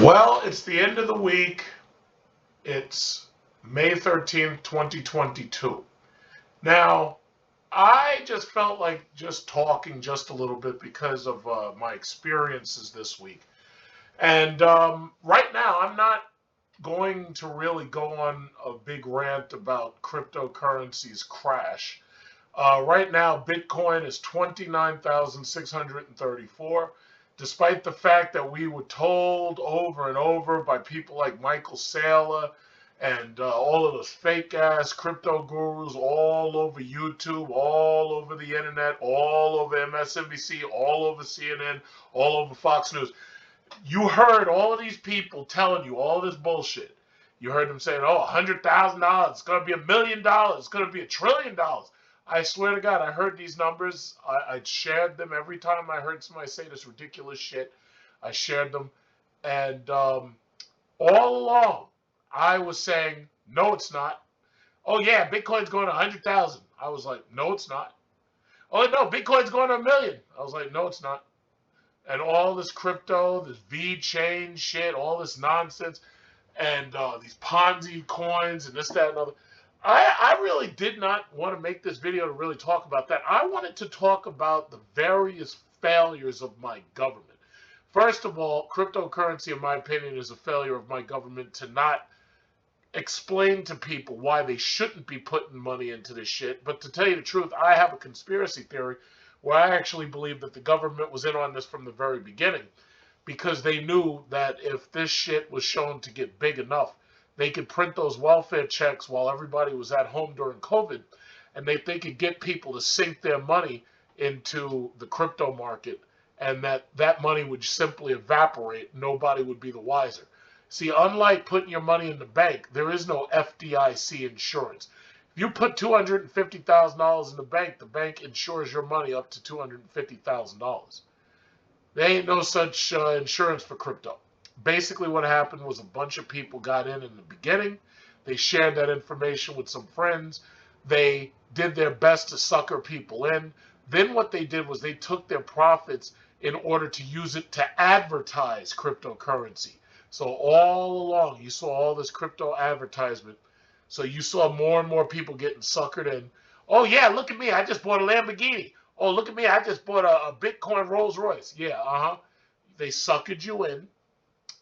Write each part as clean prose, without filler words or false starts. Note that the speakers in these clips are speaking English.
Well, it's the end of the week. It's May 13th, 2022. Now, I just felt like just talking just a little bit because of my experiences this week. And right now, I'm not going to really go on a big rant about cryptocurrency's crash. Right now, Bitcoin is 29,634, despite the fact that we were told over and over by people like Michael Saylor and all of those fake ass crypto gurus all over YouTube, all over the internet, all over MSNBC, all over CNN, all over Fox News. You heard all of these people telling you all this bullshit. You heard them saying, oh, $100,000, it's going to be $1,000,000, it's going to be $1,000,000,000. I swear to God, I heard these numbers. I shared them every time I heard somebody say this ridiculous shit. I shared them. And all along, I was saying, no, it's not. Oh, yeah, Bitcoin's going to 100,000. I was like, no, it's not. Oh, no, Bitcoin's going to 1,000,000. I was like, no, it's not. And all this crypto, this V-chain shit, all this nonsense, and these Ponzi coins and this, that, and other. I really did not want to make this video to really talk about that. I wanted to talk about the various failures of my government. First of all, cryptocurrency, in my opinion, is a failure of my government to not explain to people why they shouldn't be putting money into this shit. But to tell you the truth, I have a conspiracy theory where I actually believe that the government was in on this from the very beginning, because they knew that if this shit was shown to get big enough, they could print those welfare checks while everybody was at home during COVID, and they could get people to sink their money into the crypto market, and that money would simply evaporate. Nobody would be the wiser. See, unlike putting your money in the bank, there is no FDIC insurance. If you put $250,000 in the bank insures your money up to $250,000. There ain't no such insurance for crypto. Basically, what happened was a bunch of people got in the beginning. They shared that information with some friends. They did their best to sucker people in. Then what they did was they took their profits in order to use it to advertise cryptocurrency. So all along, you saw all this crypto advertisement. So you saw more and more people getting suckered in. Oh, yeah, look at me. I just bought a Lamborghini. Oh, look at me. I just bought a Bitcoin Rolls Royce. Yeah, They suckered you in,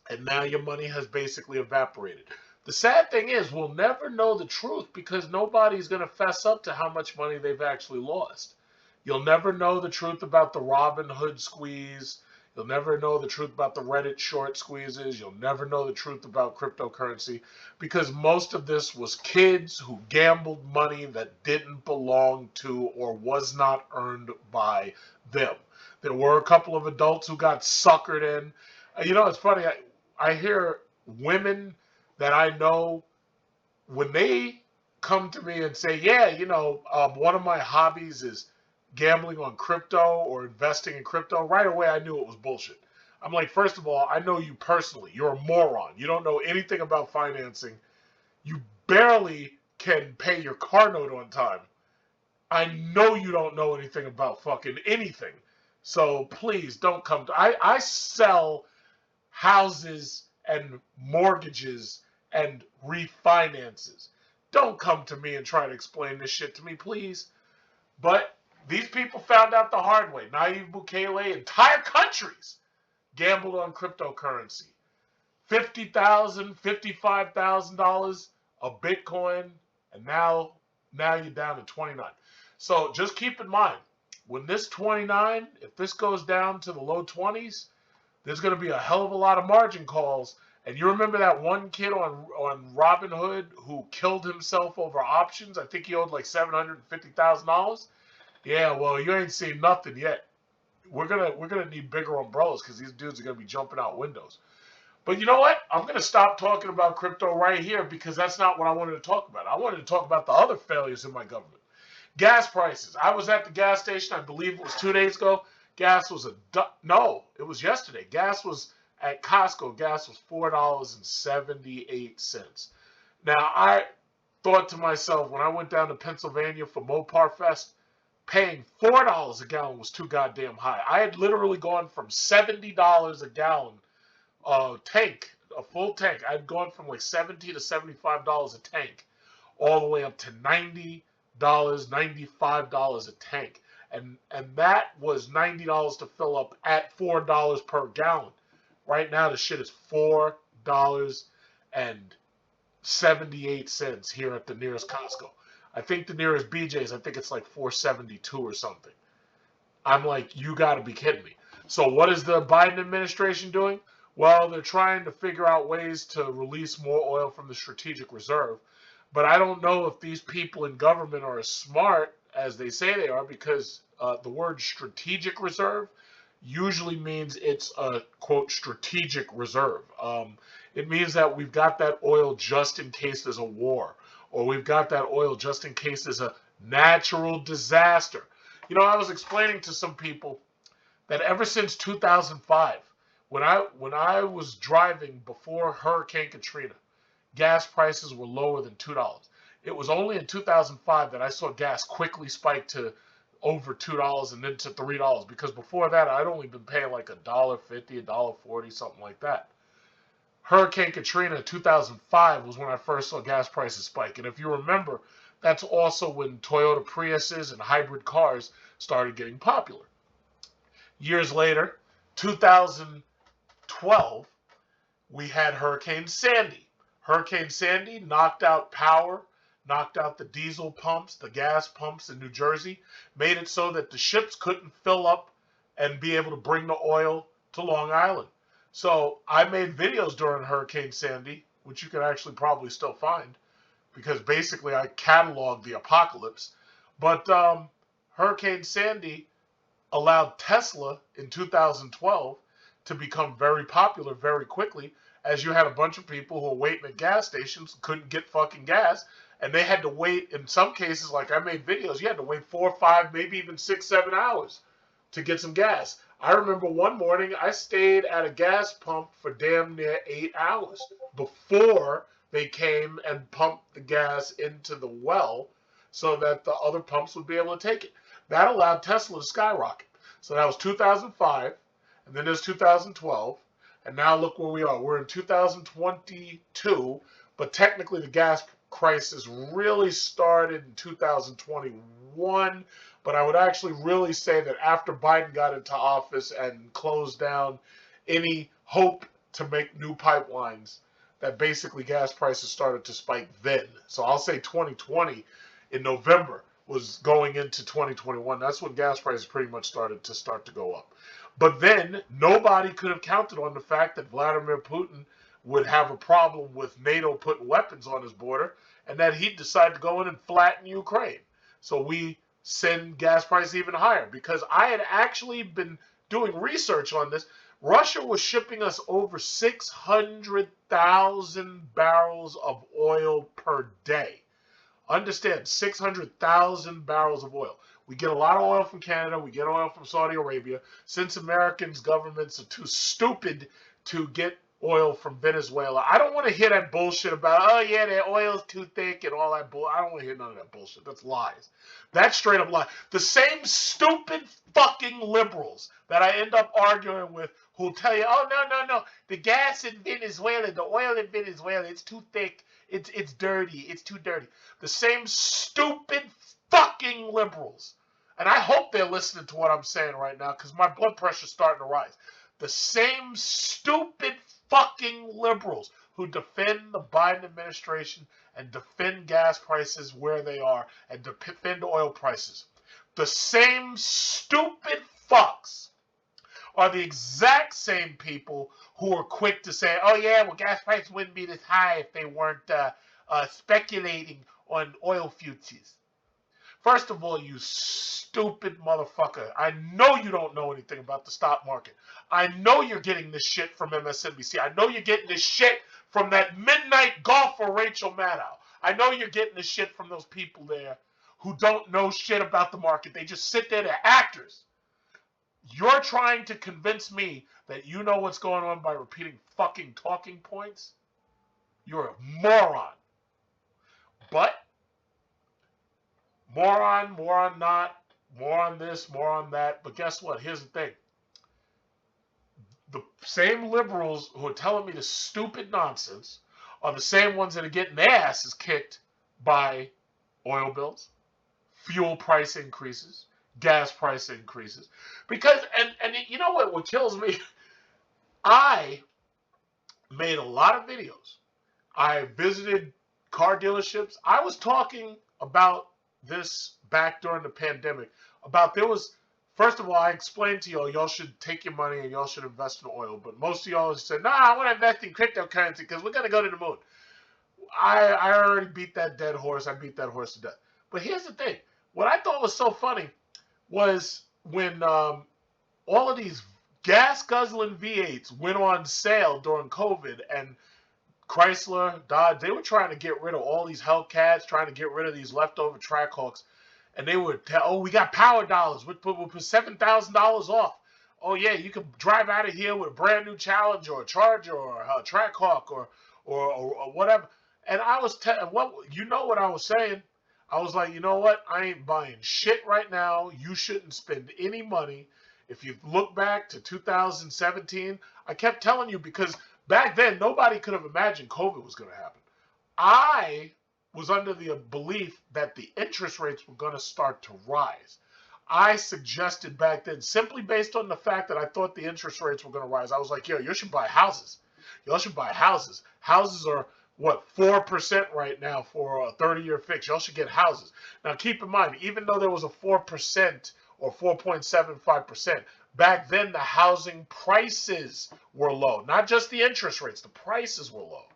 and now your money has basically evaporated. The sad thing is, we'll never know the truth because nobody's going to fess up to how much money they've actually lost. You'll never know the truth about the Robin Hood squeeze. You'll never know the truth about the Reddit short squeezes. You'll never know the truth about cryptocurrency because most of this was kids who gambled money that didn't belong to or was not earned by them. There were a couple of adults who got suckered in. You know, it's funny. I hear women that I know, when they come to me and say, yeah, one of my hobbies is gambling on crypto or investing in crypto, right away I knew it was bullshit. I'm like, first of all, I know you personally. You're a moron. You don't know anything about financing. You barely can pay your car note on time. I know you don't know anything about fucking anything. So please don't come to... I sell houses and mortgages and refinances. Don't come to me and try to explain this shit to me, please. But these people found out the hard way. Nayib Bukele, entire countries gambled on cryptocurrency. $50,000, $55,000 a Bitcoin, and now you're down to 29. So just keep in mind, when this 29, if this goes down to the low 20s, there's going to be a hell of a lot of margin calls. And you remember that one kid on Robinhood who killed himself over options? I think he owed like $750,000. Yeah, well, you ain't seen nothing yet. We're gonna need bigger umbrellas because these dudes are gonna be jumping out windows. But you know what? I'm gonna stop talking about crypto right here because that's not what I wanted to talk about. I wanted to talk about the other failures in my government. Gas prices. I was at the gas station. I believe it was 2 days ago. Gas was it was yesterday. Gas was at Costco. Gas was $4.78. Now I thought to myself when I went down to Pennsylvania for Mopar Fest, paying $4 a gallon was too goddamn high. I had literally gone from $70 a gallon tank, a full tank. I'd gone from like $70 to $75 a tank, all the way up to $90, $95 a tank, and that was $90 to fill up at $4 per gallon. Right now, the shit is $4.78 here at the nearest Costco. I think the nearest BJ's, I think it's like 4.72 or something. I'm like, you got to be kidding me. So what is the Biden administration doing? Well, they're trying to figure out ways to release more oil from the strategic reserve. But I don't know if these people in government are as smart as they say they are, because the word strategic reserve usually means it's a, quote, strategic reserve. It means that we've got that oil just in case there's a war, or we've got that oil just in case there's a natural disaster. You know, I was explaining to some people that ever since 2005, when I was driving before Hurricane Katrina, gas prices were lower than $2. It was only in 2005 that I saw gas quickly spike to over $2 and then to $3, because before that I'd only been paying like $1.50, $1.40, something like that. Hurricane Katrina 2005 was when I first saw gas prices spike. And if you remember, that's also when Toyota Priuses and hybrid cars started getting popular. Years later, 2012, we had Hurricane Sandy. Hurricane Sandy knocked out power, knocked out the diesel pumps, the gas pumps in New Jersey, made it so that the ships couldn't fill up and be able to bring the oil to Long Island. So I made videos during Hurricane Sandy, which you can actually probably still find, because basically I cataloged the apocalypse. But Hurricane Sandy allowed Tesla in 2012 to become very popular very quickly, as you had a bunch of people who were waiting at gas stations, couldn't get fucking gas, and they had to wait, in some cases, like I made videos, you had to wait 4, 5, maybe even 6, 7 hours to get some gas. I remember one morning I stayed at a gas pump for damn near 8 hours before they came and pumped the gas into the well so that the other pumps would be able to take it. That allowed Tesla to skyrocket. So that was 2005, and then there's 2012, and now look where we are. We're in 2022, but technically the gas crisis really started in 2021, but I would actually really say that after Biden got into office and closed down any hope to make new pipelines, that basically gas prices started to spike then. So I'll say 2020 in November was going into 2021. That's when gas prices pretty much started to go up. But then nobody could have counted on the fact that Vladimir Putin would have a problem with NATO putting weapons on his border, and that he'd decide to go in and flatten Ukraine. So we send gas prices even higher, because I had actually been doing research on this. Russia was shipping us over 600,000 barrels of oil per day. Understand, 600,000 barrels of oil. We get a lot of oil from Canada. We get oil from Saudi Arabia. Since Americans' governments are too stupid to get oil from Venezuela, I don't want to hear that bullshit about, oh yeah, their oil's too thick and all that bull. I don't want to hear none of that bullshit. That's lies. That's straight up lie. The same stupid fucking liberals that I end up arguing with who'll tell you, oh no, the gas in Venezuela, the oil in Venezuela, it's too thick. It's dirty. It's too dirty. The same stupid fucking liberals. And I hope they're listening to what I'm saying right now, because my blood pressure's starting to rise. The same stupid fucking liberals who defend the Biden administration and defend gas prices where they are and defend oil prices. The same stupid fucks are the exact same people who are quick to say, oh yeah, well, gas prices wouldn't be this high if they weren't speculating on oil futures. First of all, you stupid motherfucker, I know you don't know anything about the stock market. I know you're getting this shit from MSNBC. I know you're getting this shit from that midnight golfer Rachel Maddow. I know you're getting this shit from those people there who don't know shit about the market. They just sit there, they're actors. You're trying to convince me that you know what's going on by repeating fucking talking points? You're a moron. But moron not, more on this, more on that. But guess what? Here's the thing. the same liberals who are telling me this stupid nonsense are the same ones that are getting their asses kicked by oil bills, fuel price increases, gas price increases. Because, and you know what kills me? I made a lot of videos. I visited car dealerships. I was talking about this back during the pandemic. About there was, first of all, I explained to y'all should take your money and y'all should invest in oil. But most of y'all said, nah, I want to invest in cryptocurrency because we're going to go to the moon. I already beat that dead horse. I beat that horse to death. But here's the thing. What I thought was so funny was when all of these gas guzzling V8s went on sale during COVID, and Chrysler, Dodge, they were trying to get rid of all these Hellcats, trying to get rid of these leftover Trackhawks. And they would tell, oh, we got power dollars. We'll put $7,000 off. Oh, yeah, you can drive out of here with a brand new Challenger or a Charger or a Trackhawk or whatever. And I was what I was saying? I was like, you know what? I ain't buying shit right now. You shouldn't spend any money. If you look back to 2017, I kept telling you because back then nobody could have imagined COVID was going to happen. I was under the belief that the interest rates were going to start to rise. I suggested back then, simply based on the fact that I thought the interest rates were going to rise, I was like, yo, you should buy houses. Y'all should buy houses. Houses are, 4% right now for a 30-year fix. Y'all should get houses. Now, keep in mind, even though there was a 4% or 4.75%, back then the housing prices were low. Not just the interest rates, the prices were low.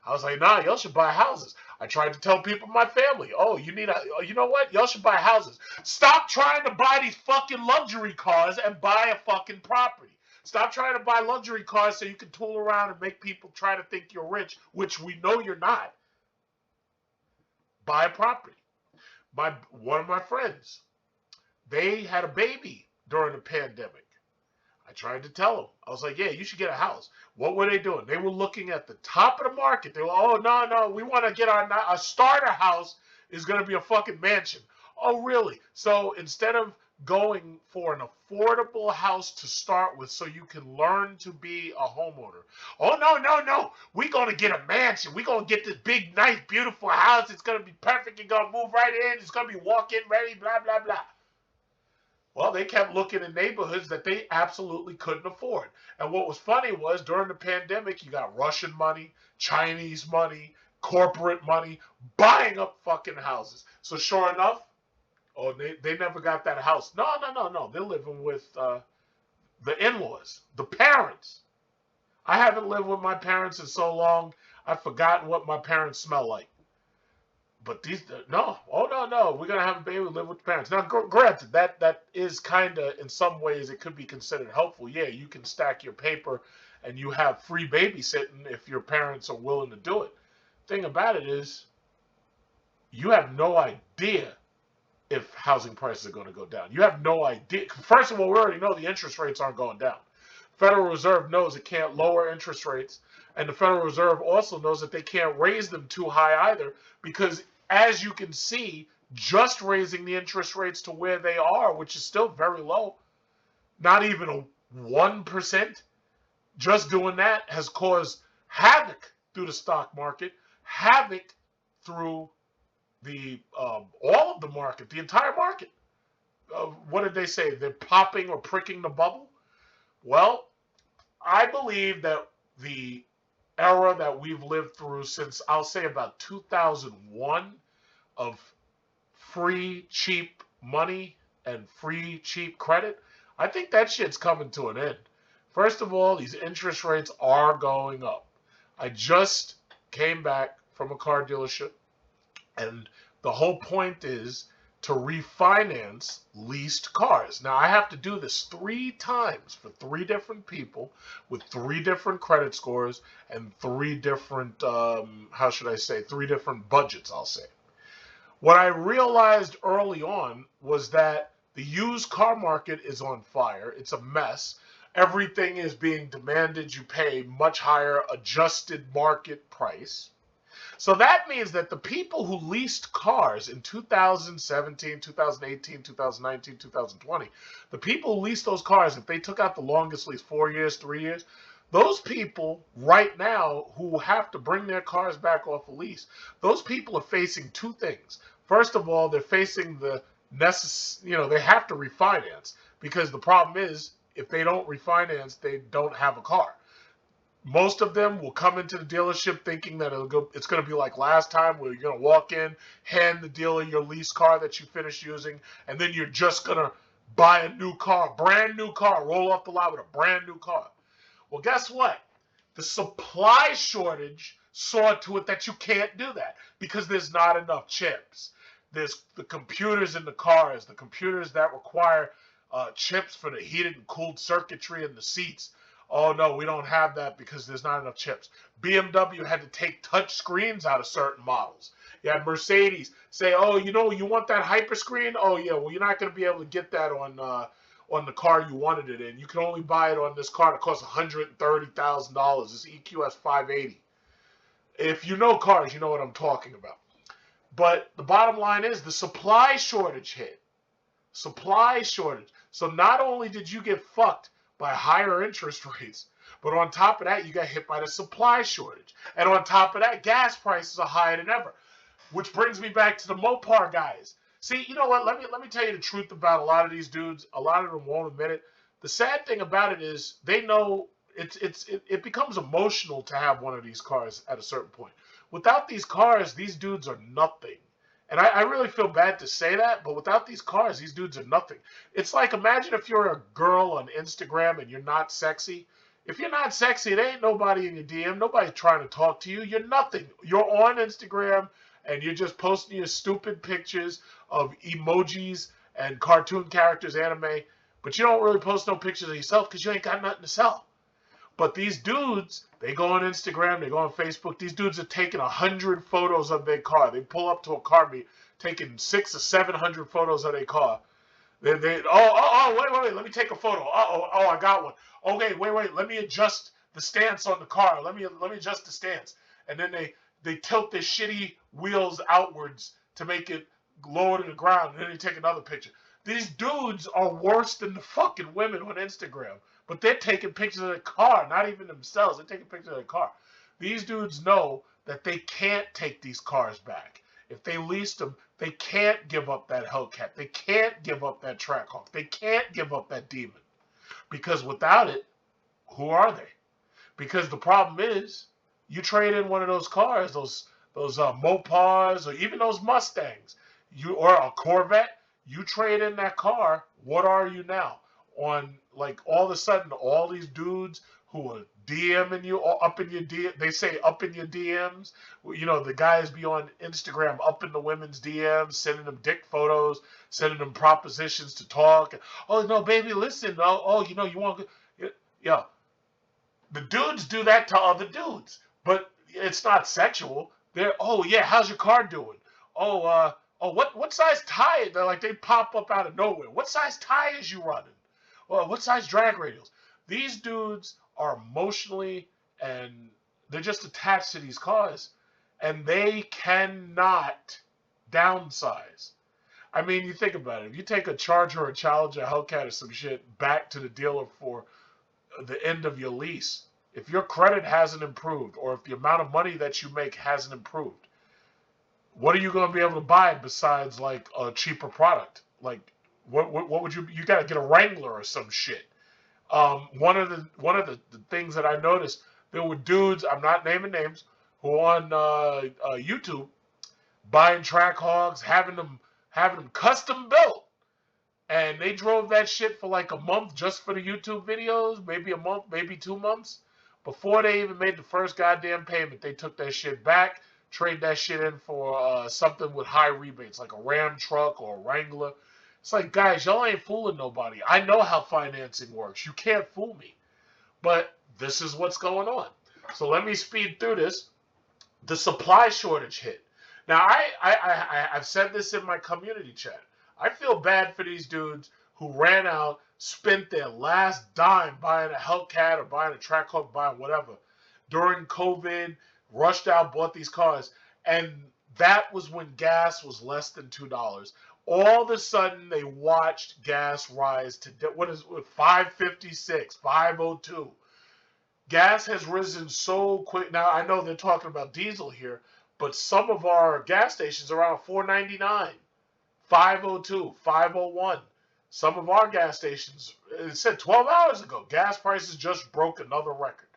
I was like, nah, y'all should buy houses. I tried to tell people in my family, you know what? Y'all should buy houses. Stop trying to buy these fucking luxury cars and buy a fucking property. Stop trying to buy luxury cars so you can tool around and make people try to think you're rich, which we know you're not. Buy a property. One of my friends, they had a baby during the pandemic. I tried to tell them. I was like, yeah, you should get a house. What were they doing? They were looking at the top of the market. They were, oh, no, we want to get our starter house is going to be a fucking mansion. Oh, really? So instead of going for an affordable house to start with so you can learn to be a homeowner. Oh, no. We're going to get a mansion. We're going to get this big, nice, beautiful house. It's going to be perfect. You're going to move right in. It's going to be walk-in ready, blah, blah, blah. Well, they kept looking in neighborhoods that they absolutely couldn't afford. And what was funny was during the pandemic, you got Russian money, Chinese money, corporate money, buying up fucking houses. So sure enough, they never got that house. No. They're living with the in-laws, the parents. I haven't lived with my parents in so long, I've forgotten what my parents smell like. But no. We're going to have a baby, live with the parents. Now, granted, that is kind of, in some ways, it could be considered helpful. Yeah, you can stack your paper and you have free babysitting if your parents are willing to do it. Thing about it is, you have no idea if housing prices are going to go down. You have no idea. First of all, we already know the interest rates aren't going down. Federal Reserve knows it can't lower interest rates, and the Federal Reserve also knows that they can't raise them too high either, because as you can see, just raising the interest rates to where they are, which is still very low, not even a 1%, just doing that has caused havoc through the stock market, havoc through all of the market, the entire market. What did they say? They're popping or pricking the bubble? Well, I believe that the era that we've lived through since, I'll say, about 2001 of free, cheap money and free, cheap credit, I think that shit's coming to an end. First of all, these interest rates are going up. I just came back from a car dealership, and the whole point is to refinance leased cars. Now, I have to do this 3 times for 3 different people with 3 different credit scores and 3 different, 3 different budgets, I'll say. What I realized early on was that the used car market is on fire. It's a mess. Everything is being demanded. You pay much higher adjusted market price. So that means that the people who leased cars in 2017, 2018, 2019, 2020, the people who leased those cars, if they took out the longest lease, 4 years, 3 years, those people right now who have to bring their cars back off a lease, those people are facing two things. First of all, they're facing the they have to refinance, because the problem is if they don't refinance, they don't have a car. Most of them will come into the dealership thinking that it's going to be like last time, where you're going to walk in, hand the dealer your lease car that you finished using, and then you're just going to buy a new car, brand new car, roll off the lot with a brand new car. Well, guess what? The supply shortage saw to it that you can't do that, because there's not enough chips. There's the computers in the cars, the computers that require chips for the heated and cooled circuitry in the seats. Oh no, we don't have that because there's not enough chips. BMW had to take touch screens out of certain models. You had Mercedes say, oh, you want that hyper screen? Oh yeah, well, you're not going to be able to get that on the car you wanted it in. You can only buy it on this car that costs $130,000. This EQS 580. If you know cars, you know what I'm talking about. But the bottom line is the supply shortage hit. Supply shortage. So not only did you get fucked by higher interest rates, but on top of that, you got hit by the supply shortage. And on top of that, gas prices are higher than ever. Which brings me back to the Mopar guys. See, you know what? Let me tell you the truth about a lot of these dudes. A lot of them won't admit it. The sad thing about it is they know it becomes emotional to have one of these cars at a certain point. Without these cars, these dudes are nothing. And I really feel bad to say that, but without these cars, these dudes are nothing. It's like, imagine if you're a girl on Instagram and you're not sexy. If you're not sexy, there ain't nobody in your DM. Nobody's trying to talk to you. You're nothing. You're on Instagram and you're just posting your stupid pictures of emojis and cartoon characters, anime, but you don't really post no pictures of yourself because you ain't got nothing to sell. But these dudes, they go on Instagram, they go on Facebook. These dudes are taking 100 photos of their car. They pull up to a car meet, taking 600 or 700 photos of their car. Wait, let me take a photo. I got one. Okay, wait, let me adjust the stance on the car. Let me adjust the stance. And then they tilt their shitty wheels outwards to make it lower to the ground, and then they take another picture. These dudes are worse than the fucking women on Instagram. But they're taking pictures of their car, not even themselves. They're taking pictures of their car. These dudes know that they can't take these cars back. If they leased them, they can't give up that Hellcat. They can't give up that Trackhawk. They can't give up that Demon. Because without it, who are they? Because the problem is, you trade in one of those cars, those Mopars, or even those Mustangs, or a Corvette, you trade in that car, what are you now? On, like, all of a sudden, all these dudes who are DMing you, or up in your DM, they say up in your DMs. You know, the guys be on Instagram up in the women's DMs, sending them dick photos, sending them propositions to talk. Oh, no, baby, listen. Oh, you want to... Yeah. The dudes do that to other dudes, but it's not sexual. They're, oh, yeah, how's your car doing? What size tire? They're like, they pop up out of nowhere. What size tires you running? Well, what size drag radials? These dudes are emotionally, and they're just attached to these cars, and they cannot downsize. I mean, you think about it. If you take a Charger or a Challenger, a Hellcat or some shit back to the dealer for the end of your lease, if your credit hasn't improved, or if the amount of money that you make hasn't improved, what are you going to be able to buy besides like a cheaper product? Like, what would you got to get a Wrangler or some shit. One of the things that I noticed, there were dudes, I'm not naming names, who on YouTube buying Trackhawks, having them custom built, and they drove that shit for like a month just for the YouTube videos, maybe a month, maybe 2 months. Before they even made the first goddamn payment, they took that shit back, trade that shit in for something with high rebates, like a Ram truck or a Wrangler. It's like, guys, y'all ain't fooling nobody. I know how financing works. You can't fool me. But this is what's going on. So let me speed through this. The supply shortage hit. Now, I've said this in my community chat. I feel bad for these dudes who ran out, spent their last dime buying a Hellcat or buying a Trackhawk, buying whatever. During COVID, rushed out, bought these cars. And that was when gas was less than $2. All of a sudden, they watched gas rise to what is it, 556, 502. Gas has risen so quick. Now I know they're talking about diesel here, but some of our gas stations are around 4.99, 502, 501. Some of our gas stations, it said 12 hours ago, gas prices just broke another record.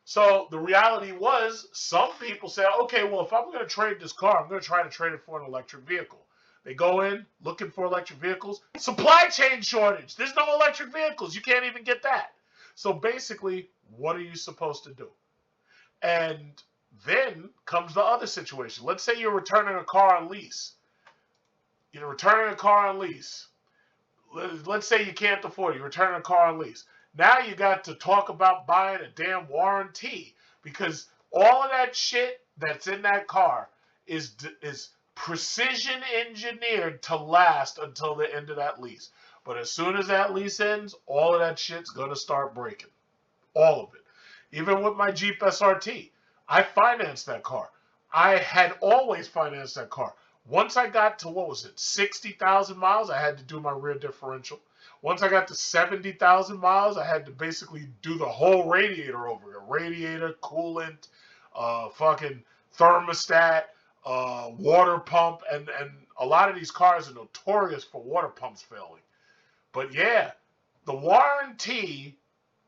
So the reality was, some people said, okay, well, if I'm going to trade this car, I'm going to try to trade it for an electric vehicle. They go in looking for electric vehicles. Supply chain shortage. There's no electric vehicles. You can't even get that. So basically, what are you supposed to do? And then comes the other situation. Let's say you're returning a car on lease. You're returning a car on lease. Let's say you can't afford it. You're returning a car on lease. Now you got to talk about buying a damn warranty, because all of that shit that's in that car is precision engineered to last until the end of that lease. But as soon as that lease ends, all of that shit's going to start breaking. All of it. Even with my Jeep SRT, I financed that car. I had always financed that car. Once I got to, what was it, 60,000 miles, I had to do my rear differential. Once I got to 70,000 miles, I had to basically do the whole radiator over again. Radiator, coolant, fucking thermostat, water pump, and a lot of these cars are notorious for water pumps failing. But yeah, the warranty,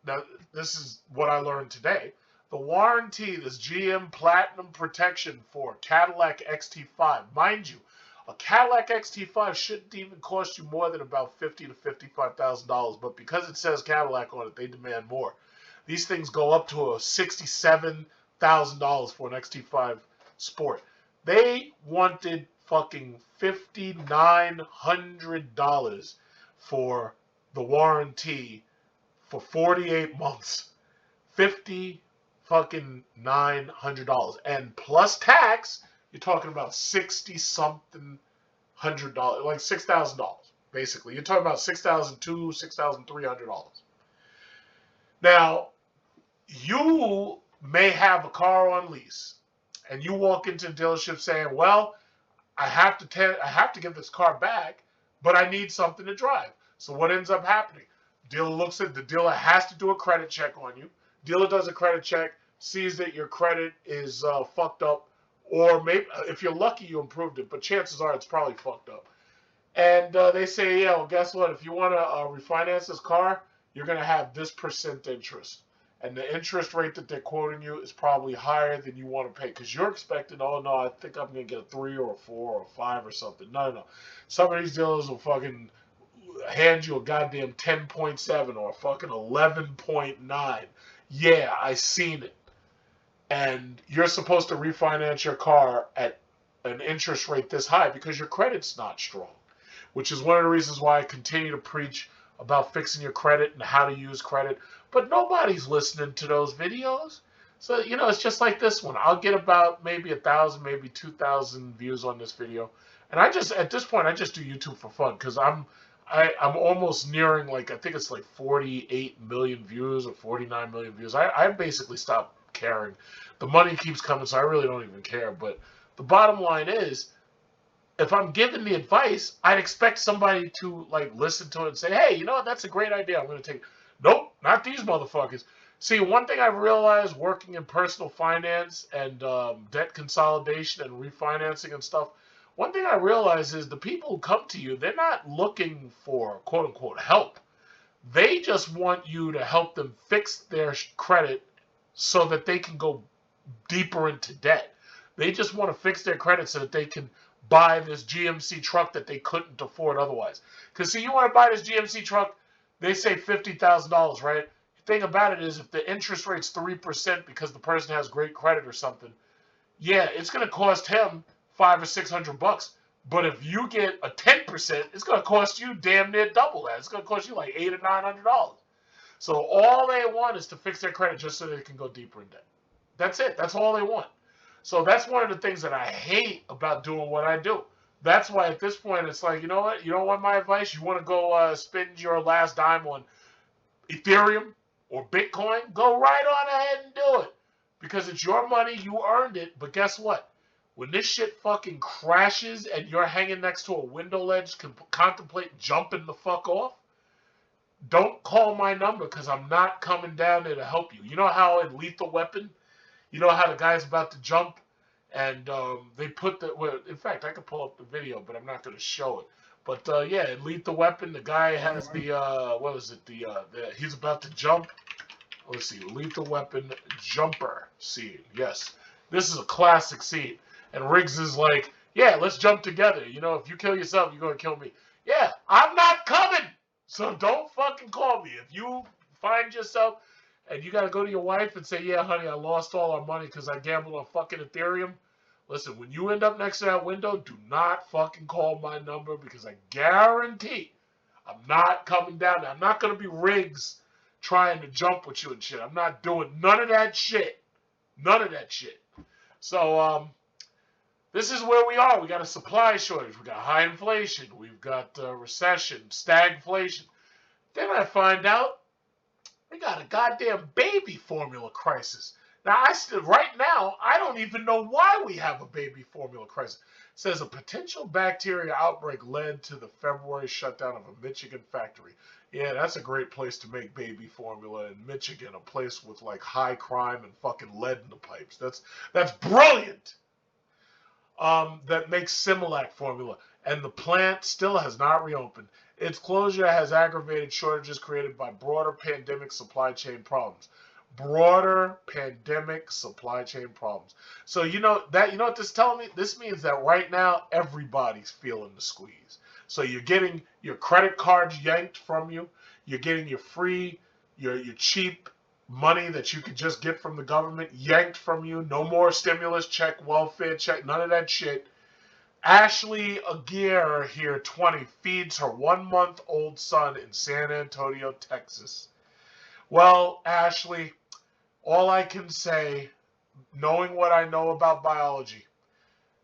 now this is what I learned today, the warranty, this GM Platinum Protection for Cadillac XT5, mind you, a Cadillac XT5 shouldn't even cost you more than about $50,000 to $55,000, but because it says Cadillac on it, they demand more. These things go up to $67,000 for an XT5 Sport. They wanted fucking $5,900 for the warranty for 48 months. $5,900, and plus tax, you're talking about $60-something $100, like $6,000 basically. You're talking about $6,200, $6,300. Now, you may have a car on lease, and you walk into the dealership saying, "Well, I have to give this car back, but I need something to drive." So what ends up happening? The dealer has to do a credit check on you. Dealer does a credit check, sees that your credit is fucked up, or maybe if you're lucky you improved it, but chances are it's probably fucked up. And they say, yeah, well, guess what? If you want to refinance this car, you're going to have this percent interest. And the interest rate that they're quoting you is probably higher than you want to pay, because you're expecting, oh no, I think I'm going to get a 3 or a 4 or a 5 or something. No. Some of these dealers will fucking hand you a goddamn 10.7 or a fucking 11.9. Yeah, I seen it. And you're supposed to refinance your car at an interest rate this high because your credit's not strong, which is one of the reasons why I continue to preach about fixing your credit and how to use credit. But nobody's listening to those videos. So, it's just like this one. I'll get about maybe 1,000, maybe 2,000 views on this video. And at this point, I just do YouTube for fun, because I'm almost nearing, I think it's 48 million views or 49 million views. I basically stopped caring. The money keeps coming, so I really don't even care. But the bottom line is, if I'm giving the advice, I'd expect somebody to listen to it and say, hey, you know what, that's a great idea, I'm going to take it. Nope, not these motherfuckers. See, one thing I've realized working in personal finance and debt consolidation and refinancing and stuff, one thing I realize is the people who come to you, they're not looking for quote-unquote help. They just want you to help them fix their credit so that they can go deeper into debt. They just want to fix their credit so that they can buy this GMC truck that they couldn't afford otherwise. Because, see, you want to buy this GMC truck, they say $50,000, right? The thing about it is, if the interest rate's 3% because the person has great credit or something, yeah, it's going to cost him $500 or $600. But if you get a 10%, it's going to cost you damn near double that. It's going to cost you $800 or $900. So all they want is to fix their credit just so they can go deeper in debt. That's it. That's all they want. So that's one of the things that I hate about doing what I do. That's why at this point it's you know what? You don't want my advice? You want to go spend your last dime on Ethereum or Bitcoin? Go right on ahead and do it. Because it's your money. You earned it. But guess what? When this shit fucking crashes and you're hanging next to a window ledge, contemplate jumping the fuck off, don't call my number because I'm not coming down there to help you. You know how in Lethal Weapon, you know how the guy's about to jump and they put the, well, in fact, I could pull up the video, but I'm not going to show it. But yeah, in Lethal Weapon, the guy has the, what is it, he's about to jump. Let's see, Lethal Weapon jumper scene. Yes, this is a classic scene. And Riggs is like, yeah, let's jump together. You know, if you kill yourself, you're going to kill me. Yeah, I'm not coming. So don't fucking call me. If you find yourself and you got to go to your wife and say, yeah, honey, I lost all our money because I gambled on fucking Ethereum. Listen, when you end up next to that window, do not fucking call my number because I guarantee I'm not coming down there. I'm not going to be Riggs trying to jump with you and shit. I'm not doing none of that shit. None of that shit. So, this is where we are. We got a supply shortage. We got high inflation. We've got recession, stagflation. Then I find out we got a goddamn baby formula crisis. Now, right now, I don't even know why we have a baby formula crisis. It says a potential bacteria outbreak led to the February shutdown of a Michigan factory. Yeah, that's a great place to make baby formula in Michigan, a place with like high crime and fucking lead in the pipes. That's brilliant. That makes Similac formula, and the plant still has not reopened. Its closure has aggravated shortages created by broader pandemic supply chain problems. Broader pandemic supply chain problems. So you know what this is telling me? This means that right now everybody's feeling the squeeze. So you're getting your credit cards yanked from you. You're getting your cheap money that you could just get from the government yanked from you. No more stimulus check, welfare check, none of that shit. Ashley Aguirre here, 20, feeds her 1-month-old son in San Antonio, Texas. Well, Ashley, all I can say, knowing what I know about biology,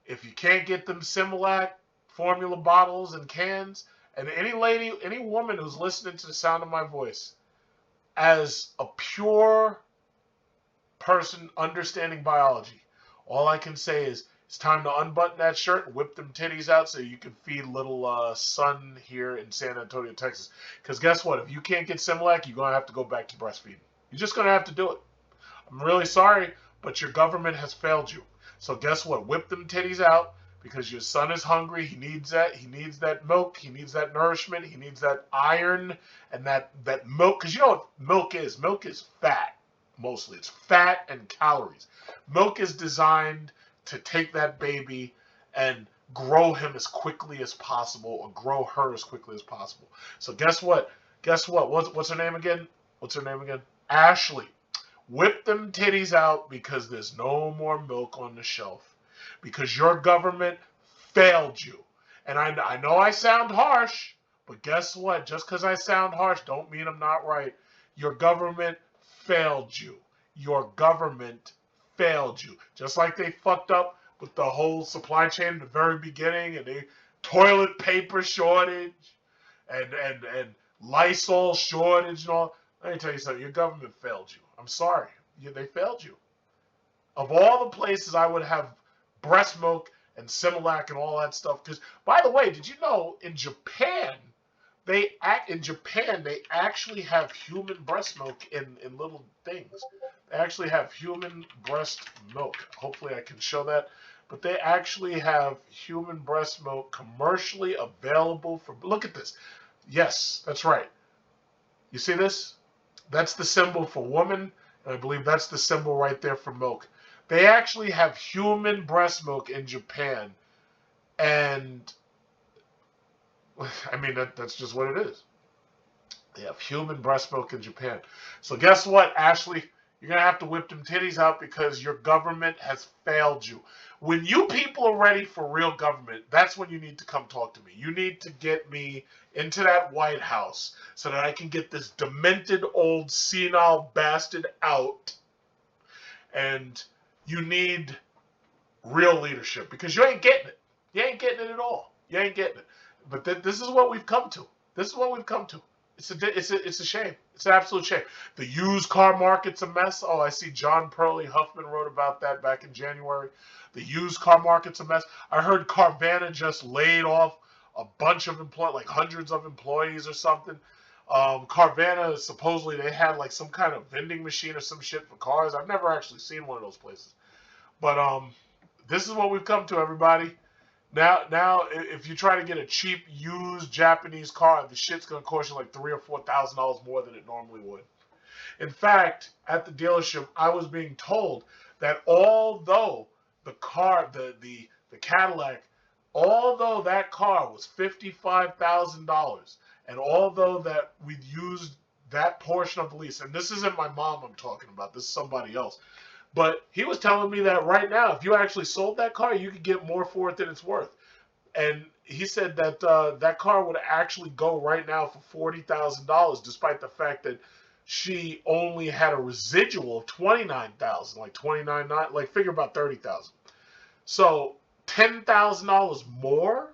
if you can't get them Similac formula bottles and cans, and any woman who's listening to the sound of my voice, as a pure person understanding biology, all I can say is it's time to unbutton that shirt and whip them titties out so you can feed little son here in San Antonio, Texas. Because guess what? If you can't get Similac, you're going to have to go back to breastfeeding. You're just going to have to do it. I'm really sorry, but your government has failed you. So guess what? Whip them titties out because your son is hungry. He needs that. He needs that milk. He needs that nourishment. He needs that iron and that milk. Because you know what milk is? Milk is fat, mostly. It's fat and calories. Milk is designed to take that baby and grow him as quickly as possible or grow her as quickly as possible. So guess what? What's her name again? Ashley. Whip them titties out because there's no more milk on the shelf. Because your government failed you. And I know I sound harsh, but guess what? Just because I sound harsh don't mean I'm not right. Your government failed you. Your government failed you. Just like they fucked up with the whole supply chain at the very beginning and the toilet paper shortage and Lysol shortage and all. Let me tell you something. Your government failed you. I'm sorry. They failed you. Of all the places I would have breast milk and Similac and all that stuff. Because, by the way, did you know in Japan, they actually have human breast milk in little things. They actually have human breast milk. Hopefully I can show that. But they actually have human breast milk commercially available for, look at this. Yes, that's right. You see this? That's the symbol for woman, and I believe that's the symbol right there for milk. They actually have human breast milk in Japan, and I mean, that's just what it is. They have human breast milk in Japan. So guess what, Ashley? You're going to have to whip them titties out because your government has failed you. When you people are ready for real government, that's when you need to come talk to me. You need to get me into that White House so that I can get this demented old senile bastard out. And you need real leadership because you ain't getting it. You ain't getting it at all. You ain't getting it. But this is what we've come to. This is what we've come to. It's a shame. It's an absolute shame. The used car market's a mess. Oh, I see John Perley Huffman wrote about that back in January. The used car market's a mess. I heard Carvana just laid off a bunch of employees, like hundreds of employees or something. Carvana, supposedly they had like some kind of vending machine or some shit for cars. I've never actually seen one of those places. But this is what we've come to, everybody. Now, if you try to get a cheap used Japanese car, the shit's gonna cost you like $3,000 or $4,000 more than it normally would. In fact, at the dealership, I was being told that although the Cadillac, although that car was $55,000, and although that we'd used that portion of the lease, and this isn't my mom I'm talking about, this is somebody else. But he was telling me that right now, if you actually sold that car, you could get more for it than it's worth. And he said that that car would actually go right now for $40,000, despite the fact that she only had a residual of $29,000, like $29,900, like figure about $30,000. So $10,000 more.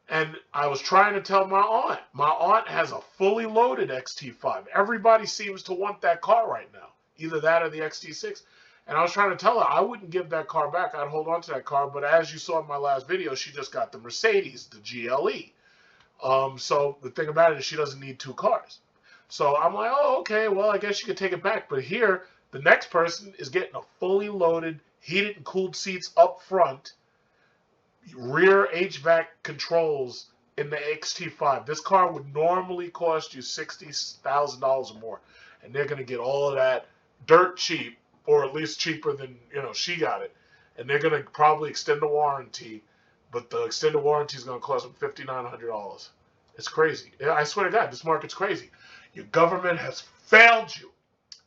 And I was trying to tell my aunt. My aunt has a fully loaded XT5. Everybody seems to want that car right now. Either that or the XT6. And I was trying to tell her I wouldn't give that car back. I'd hold on to that car. But as you saw in my last video, she just got the Mercedes, the GLE. So the thing about it is she doesn't need two cars. So I'm like, oh, okay, well, I guess you could take it back. But here, the next person is getting a fully loaded, heated and cooled seats up front, rear HVAC controls in the XT5. This car would normally cost you $60,000 or more. And they're going to get all of that dirt cheap, or at least cheaper than, she got it. And they're going to probably extend the warranty, but the extended warranty is going to cost them $5,900. It's crazy. I swear to God, this market's crazy. Your government has failed you.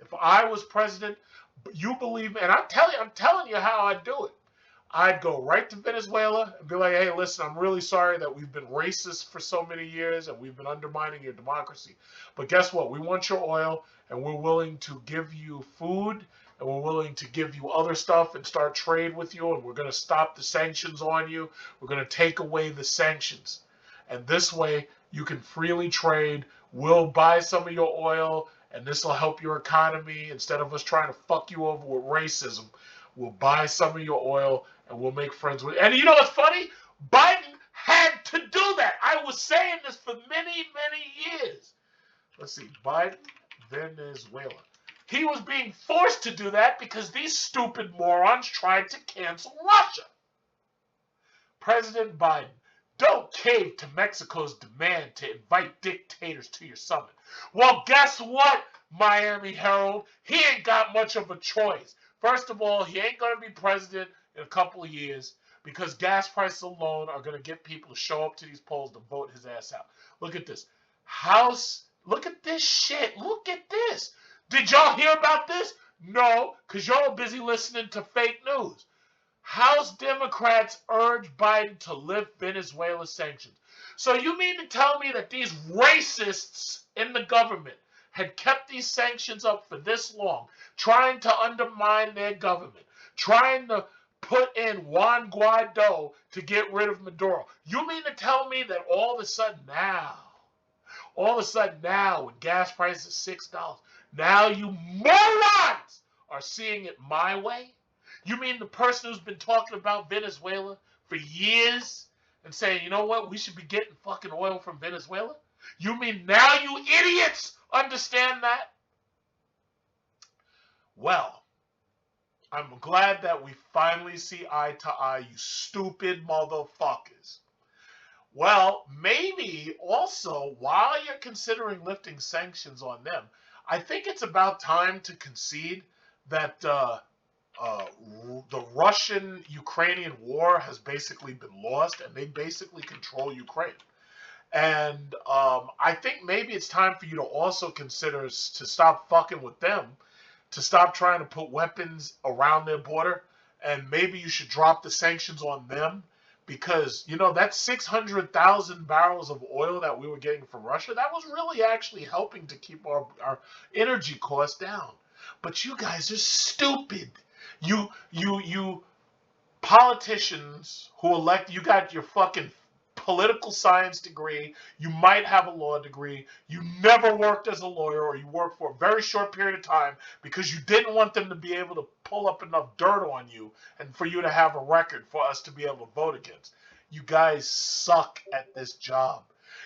If I was president, you believe me, and I'm telling you how I'd do it. I'd go right to Venezuela and be like, hey, listen, I'm really sorry that we've been racist for so many years and we've been undermining your democracy. But guess what? We want your oil, and we're willing to give you food, and we're willing to give you other stuff and start trade with you, and we're going to stop the sanctions on you. We're going to take away the sanctions. And this way, you can freely trade. We'll buy some of your oil, and this will help your economy. Instead of us trying to fuck you over with racism, we'll buy some of your oil, and we'll make friends with you. And you know what's funny? Biden had to do that. I was saying this for many, many years. Let's see. Biden, Venezuela. He was being forced to do that because these stupid morons tried to cancel Russia. President Biden, don't cave to Mexico's demand to invite dictators to your summit. Well, guess what, Miami Herald? He ain't got much of a choice. First of all, he ain't going to be president in a couple of years because gas prices alone are going to get people to show up to these polls to vote his ass out. Look at this. Look at this shit. Look at this. Did y'all hear about this? No, because y'all are busy listening to fake news. House Democrats urge Biden to lift Venezuela sanctions. So you mean to tell me that these racists in the government had kept these sanctions up for this long, trying to undermine their government, trying to put in Juan Guaido to get rid of Maduro? You mean to tell me that all of a sudden now, when gas prices are $6, now you morons are seeing it my way? You mean the person who's been talking about Venezuela for years and saying, you know what, we should be getting fucking oil from Venezuela? You mean now you idiots understand that? Well, I'm glad that we finally see eye to eye, you stupid motherfuckers. Well, maybe also, while you're considering lifting sanctions on them, I think it's about time to concede that the Russian-Ukrainian war has basically been lost, and they basically control Ukraine. And I think maybe it's time for you to also consider to stop fucking with them, to stop trying to put weapons around their border, and maybe you should drop the sanctions on them, because, that 600,000 barrels of oil that we were getting from Russia, that was really actually helping to keep our energy costs down. But you guys are stupid. You politicians who elect, you got your fucking political science degree, you might have a law degree, you never worked as a lawyer, or you worked for a very short period of time because you didn't want them to be able to pull up enough dirt on you and for you to have a record for us to be able to vote against. You guys suck at this job.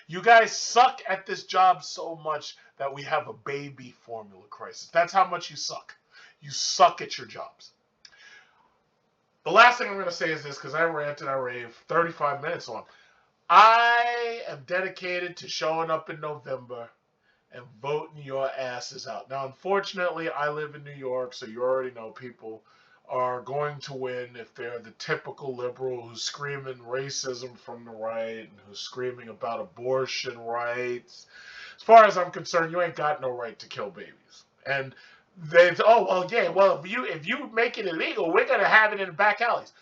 You guys suck at this job so much that we have a baby formula crisis. That's how much you suck. You suck at your jobs. The last thing I'm going to say is this, because I ranted, I raved 35 minutes on. I am dedicated to showing up in November and voting your asses out. Now, unfortunately, I live in New York, so you already know people are going to win if they're the typical liberal who's screaming racism from the right and who's screaming about abortion rights. As far as I'm concerned, you ain't got no right to kill babies. And they, oh, well, yeah, well, if you make it illegal, we're going to have it in the back alleys.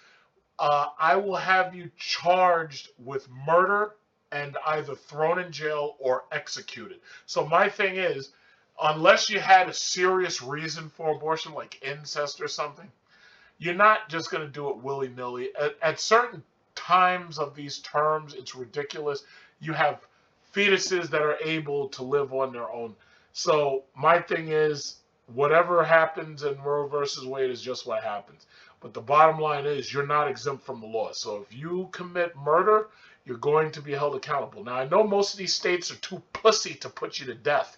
I will have you charged with murder and either thrown in jail or executed. So my thing is, unless you had a serious reason for abortion, like incest or something, you're not just going to do it willy-nilly. At certain times of these terms, it's ridiculous. You have fetuses that are able to live on their own. So my thing is, whatever happens in Roe versus Wade is just what happens. But the bottom line is, you're not exempt from the law. So if you commit murder, you're going to be held accountable. Now, I know most of these states are too pussy to put you to death.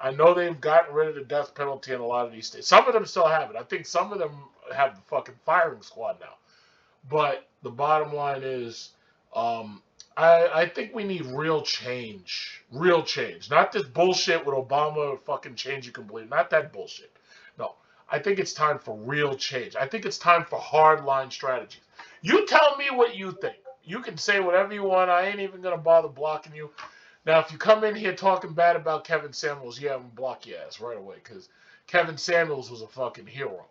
I know they've gotten rid of the death penalty in a lot of these states. Some of them still have it. I think some of them have the fucking firing squad now. But the bottom line is, I think we need real change. Real change. Not this bullshit with Obama fucking change you completely. Not that bullshit. No. I think it's time for real change. I think it's time for hardline strategies. You tell me what you think. You can say whatever you want. I ain't even going to bother blocking you. Now, if you come in here talking bad about Kevin Samuels, yeah, I'm going to block your ass right away, because Kevin Samuels was a fucking hero.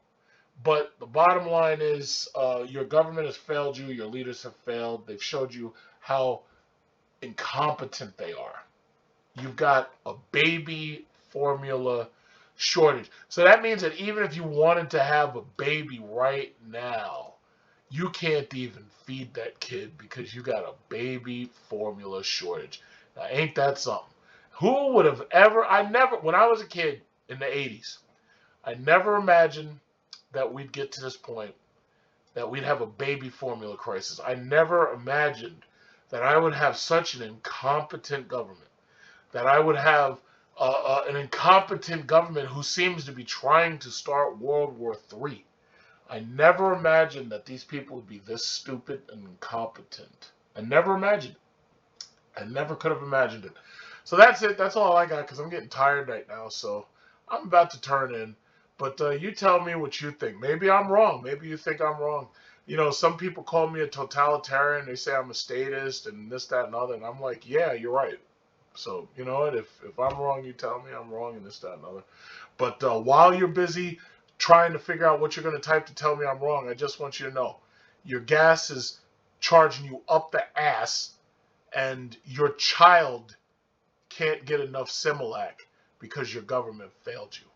But the bottom line is, your government has failed you. Your leaders have failed. They've showed you how incompetent they are. You've got a baby formula shortage. So that means that even if you wanted to have a baby right now, you can't even feed that kid because you got a baby formula shortage. Now, ain't that something? Who would have ever, when I was a kid in the 80s, I never imagined that we'd get to this point, that we'd have a baby formula crisis. I never imagined that I would have such an incompetent government, that I would have an incompetent government who seems to be trying to start World War III. I never imagined that these people would be this stupid and incompetent. I never imagined it. I never could have imagined it. So that's it. That's all I got, because I'm getting tired right now. So I'm about to turn in. But you tell me what you think. Maybe I'm wrong. Maybe you think I'm wrong. You know, some people call me a totalitarian. They say I'm a statist and this, that, and other. And I'm like, yeah, you're right. So, you know what? If I'm wrong, you tell me I'm wrong and this, that, and other. But while you're busy trying to figure out what you're going to type to tell me I'm wrong, I just want you to know, your gas is charging you up the ass, and your child can't get enough Similac because your government failed you.